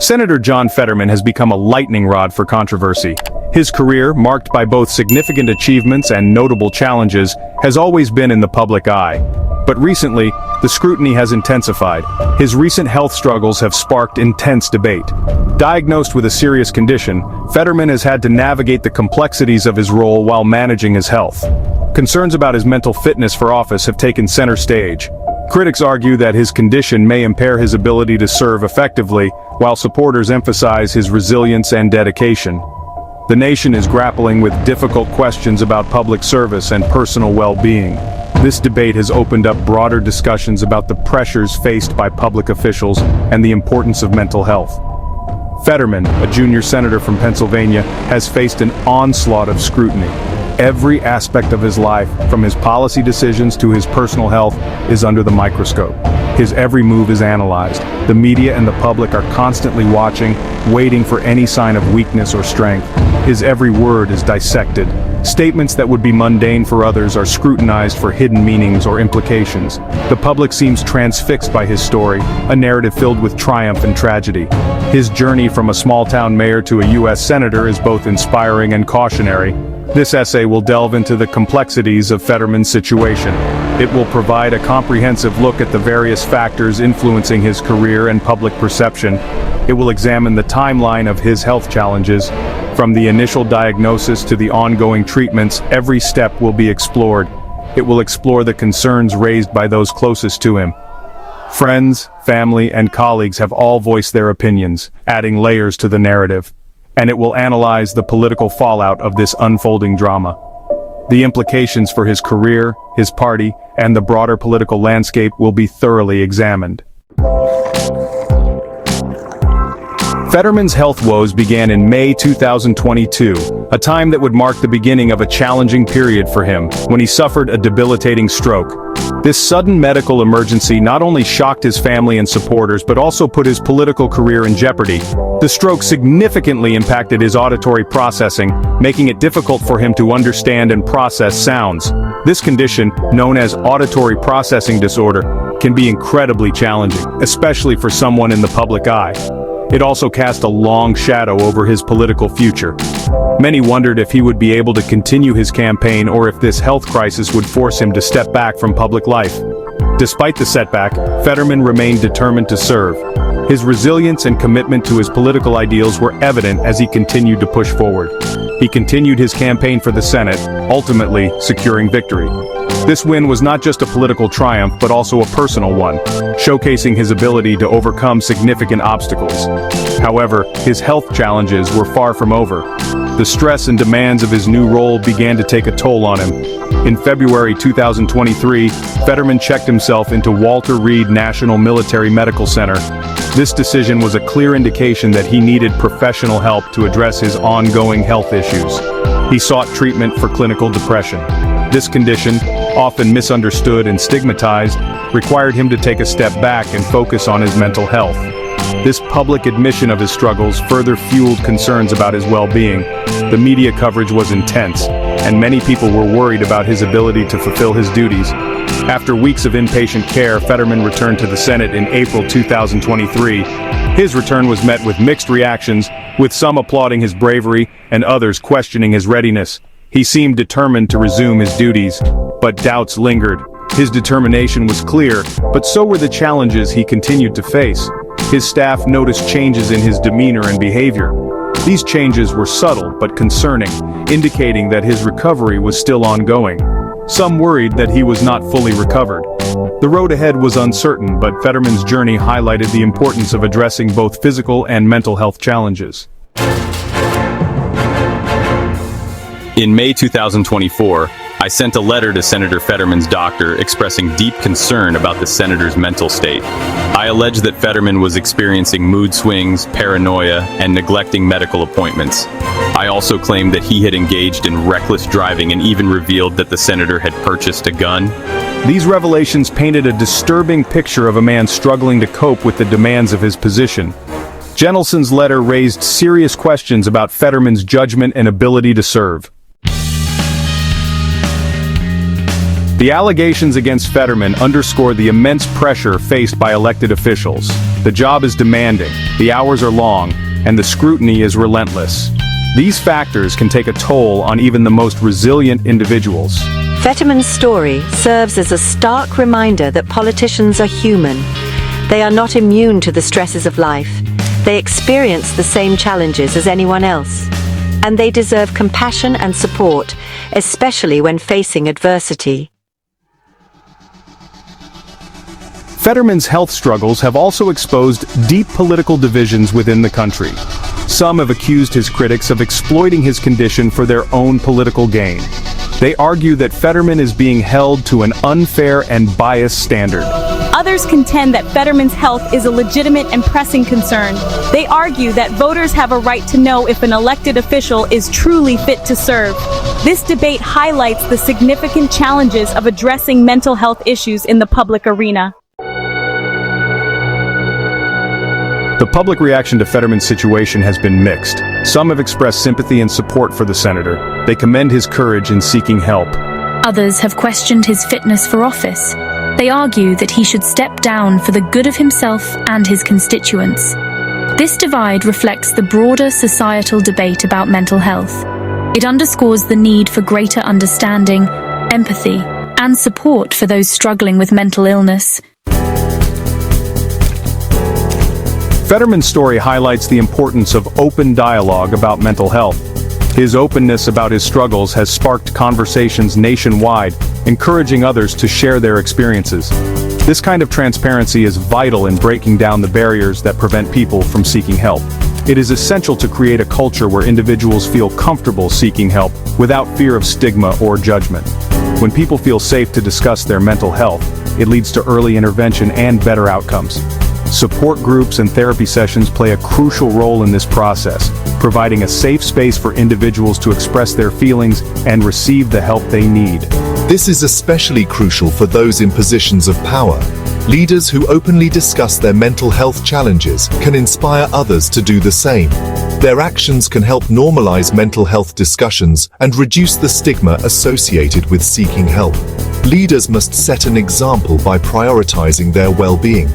Senator John Fetterman has become a lightning rod for controversy. His career, marked by both significant achievements and notable challenges, has always been in the public eye. But recently, the scrutiny has intensified. His recent health struggles have sparked intense debate. Diagnosed with a serious condition, Fetterman has had to navigate the complexities of his role while managing his health. Concerns about his mental fitness for office have taken center stage. Critics argue that his condition may impair his ability to serve effectively, while supporters emphasize his resilience and dedication. The nation is grappling with difficult questions about public service and personal well-being. This debate has opened up broader discussions about the pressures faced by public officials and the importance of mental health. Fetterman, a junior senator from Pennsylvania, has faced an onslaught of scrutiny. Every aspect of his life, from his policy decisions to his personal health, is under the microscope. His every move is analyzed. The media and the public are constantly watching, waiting for any sign of weakness or strength. His every word is dissected. Statements that would be mundane for others are scrutinized for hidden meanings or implications. The public seems transfixed by his story, a narrative filled with triumph and tragedy. His journey from a small-town mayor to a U.S. senator is both inspiring and cautionary. This essay will delve into the complexities of Fetterman's situation. It will provide a comprehensive look at the various factors influencing his career and public perception. It will examine the timeline of his health challenges. From the initial diagnosis to the ongoing treatments, every step will be explored. It will explore the concerns raised by those closest to him. Friends, family, and colleagues have all voiced their opinions, adding layers to the narrative. And it will analyze the political fallout of this unfolding drama. The implications for his career, his party, and the broader political landscape will be thoroughly examined. Fetterman's health woes began in May 2022, a time that would mark the beginning of a challenging period for him, when he suffered a debilitating stroke. This sudden medical emergency not only shocked his family and supporters but also put his political career in jeopardy. The stroke significantly impacted his auditory processing, making it difficult for him to understand and process sounds. This condition, known as auditory processing disorder, can be incredibly challenging, especially for someone in the public eye. It also cast a long shadow over his political future. Many wondered if he would be able to continue his campaign or if this health crisis would force him to step back from public life. Despite the setback, Fetterman remained determined to serve. His resilience and commitment to his political ideals were evident as he continued to push forward. He continued his campaign for the Senate, ultimately securing victory. This win was not just a political triumph but also a personal one, showcasing his ability to overcome significant obstacles. However, his health challenges were far from over. The stress and demands of his new role began to take a toll on him. In February 2023, Fetterman checked himself into Walter Reed National Military Medical Center. This decision was a clear indication that he needed professional help to address his ongoing health issues. He sought treatment for clinical depression. This condition, often misunderstood and stigmatized, required him to take a step back and focus on his mental health. This public admission of his struggles further fueled concerns about his well-being. The media coverage was intense, and many people were worried about his ability to fulfill his duties. After weeks of inpatient care, Fetterman returned to the Senate in April 2023. His return was met with mixed reactions, with some applauding his bravery and others questioning his readiness. He seemed determined to resume his duties, but doubts lingered. His determination was clear, but so were the challenges he continued to face. His staff noticed changes in his demeanor and behavior. These changes were subtle but concerning, indicating that his recovery was still ongoing. Some worried that he was not fully recovered. The road ahead was uncertain, but Fetterman's journey highlighted the importance of addressing both physical and mental health challenges. In May 2024, I sent a letter to Senator Fetterman's doctor expressing deep concern about the senator's mental state. I alleged that Fetterman was experiencing mood swings, paranoia, and neglecting medical appointments. I also claimed that he had engaged in reckless driving and even revealed that the senator had purchased a gun. These revelations painted a disturbing picture of a man struggling to cope with the demands of his position. Jennelson's letter raised serious questions about Fetterman's judgment and ability to serve. The allegations against Fetterman underscore the immense pressure faced by elected officials. The job is demanding, the hours are long, and the scrutiny is relentless. These factors can take a toll on even the most resilient individuals. Fetterman's story serves as a stark reminder that politicians are human. They are not immune to the stresses of life. They experience the same challenges as anyone else. And they deserve compassion and support, especially when facing adversity. Fetterman's health struggles have also exposed deep political divisions within the country. Some have accused his critics of exploiting his condition for their own political gain. They argue that Fetterman is being held to an unfair and biased standard. Others contend that Fetterman's health is a legitimate and pressing concern. They argue that voters have a right to know if an elected official is truly fit to serve. This debate highlights the significant challenges of addressing mental health issues in the public arena. The public reaction to Fetterman's situation has been mixed. Some have expressed sympathy and support for the senator. They commend his courage in seeking help. Others have questioned his fitness for office. They argue that he should step down for the good of himself and his constituents. This divide reflects the broader societal debate about mental health. It underscores the need for greater understanding, empathy, and support for those struggling with mental illness. Fetterman's story highlights the importance of open dialogue about mental health. His openness about his struggles has sparked conversations nationwide, encouraging others to share their experiences. This kind of transparency is vital in breaking down the barriers that prevent people from seeking help. It is essential to create a culture where individuals feel comfortable seeking help without fear of stigma or judgment. When people feel safe to discuss their mental health, it leads to early intervention and better outcomes. Support groups and therapy sessions play a crucial role in this process, providing a safe space for individuals to express their feelings and receive the help they need. This is especially crucial for those in positions of power. Leaders who openly discuss their mental health challenges can inspire others to do the same. Their actions can help normalize mental health discussions and reduce the stigma associated with seeking help. Leaders must set an example by prioritizing their well-being.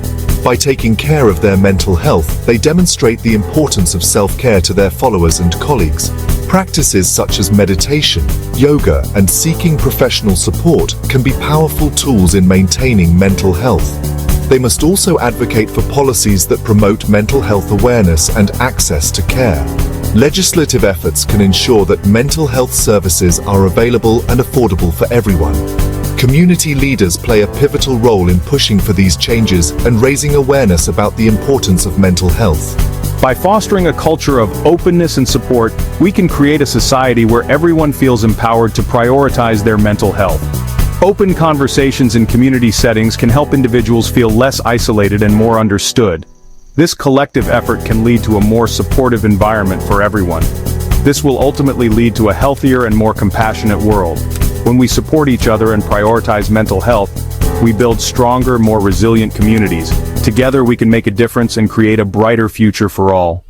By taking care of their mental health, they demonstrate the importance of self-care to their followers and colleagues. Practices such as meditation, yoga, and seeking professional support can be powerful tools in maintaining mental health. They must also advocate for policies that promote mental health awareness and access to care. Legislative efforts can ensure that mental health services are available and affordable for everyone. Community leaders play a pivotal role in pushing for these changes and raising awareness about the importance of mental health. By fostering a culture of openness and support, we can create a society where everyone feels empowered to prioritize their mental health. Open conversations in community settings can help individuals feel less isolated and more understood. This collective effort can lead to a more supportive environment for everyone. This will ultimately lead to a healthier and more compassionate world. When we support each other and prioritize mental health, we build stronger, more resilient communities. Together we can make a difference and create a brighter future for all.